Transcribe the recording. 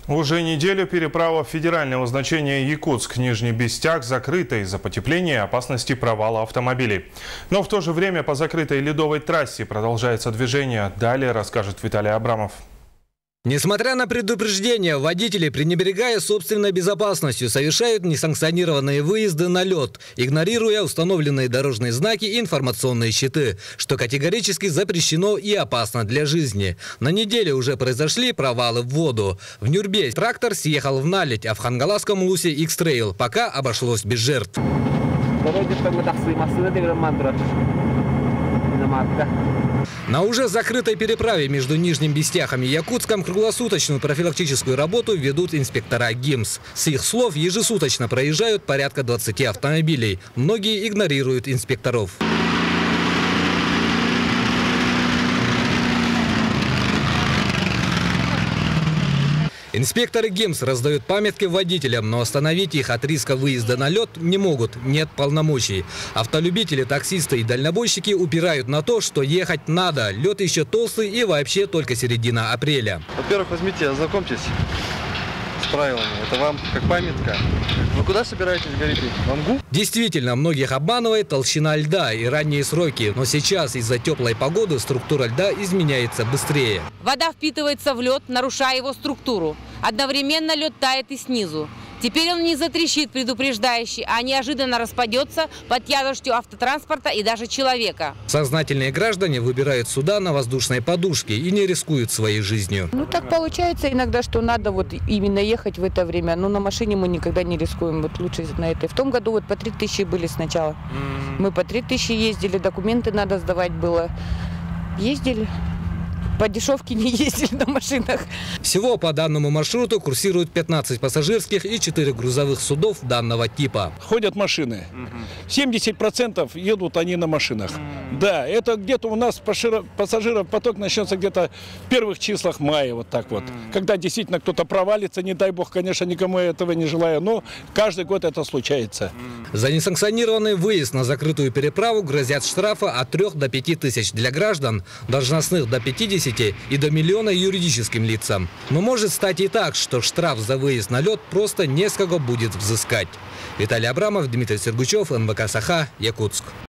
Уже неделю переправа федерального значения Якутск-Нижний Бестяк закрыта из-за потепления и опасности провала автомобилей. Но в то же время по закрытой ледовой трассе продолжается движение. Далее расскажет Виталий Абрамов. Несмотря на предупреждения, водители, пренебрегая собственной безопасностью, совершают несанкционированные выезды на лед, игнорируя установленные дорожные знаки и информационные щиты, что категорически запрещено и опасно для жизни. На неделе уже произошли провалы в воду. В Нюрбе трактор съехал в наледь, а в Хангаласском Лусе X-Trail пока обошлось без жертв. На уже закрытой переправе между Нижним Бестяхом и Якутском круглосуточную профилактическую работу ведут инспектора ГИМС. С их слов, ежесуточно проезжают порядка 20 автомобилей. Многие игнорируют инспекторов. Инспекторы ГИМС раздают памятки водителям, но остановить их от риска выезда на лед не могут, нет полномочий. Автолюбители, таксисты и дальнобойщики упирают на то, что ехать надо. Лед еще толстый и вообще только середина апреля. Во-первых, возьмите, ознакомьтесь с правилами. Это вам как памятка. Вы куда собираетесь, говорите? В Амгу? Действительно, многих обманывает толщина льда и ранние сроки. Но сейчас из-за теплой погоды структура льда изменяется быстрее. Вода впитывается в лед, нарушая его структуру. Одновременно лед тает и снизу. Теперь он не затрещит предупреждающий, а неожиданно распадется под тяжестью автотранспорта и даже человека. Сознательные граждане выбирают суда на воздушной подушке и не рискуют своей жизнью. Ну так получается иногда, что надо вот именно ехать в это время. Но на машине мы никогда не рискуем. Вот лучше на этой. В том году вот по 3000 были сначала. Мы по 3000 ездили, документы надо сдавать было. Ездили. По дешевке не ездили на машинах. Всего по данному маршруту курсируют 15 пассажирских и 4 грузовых судов данного типа. Ходят машины. 70% едут они на машинах. Да, это где-то у нас пассажиров поток начнется где-то в первых числах мая, вот так вот. Когда действительно кто-то провалится, не дай бог, конечно, никому я этого не желаю, но каждый год это случается. За несанкционированный выезд на закрытую переправу грозят штрафы от 3 до 5 тысяч для граждан, должностных до 50 и до миллиона юридическим лицам. Но может стать и так, что штраф за выезд на лед просто не с кого будет взыскать. Виталий Абрамов, Дмитрий Сергучев, НВК Саха, Якутск.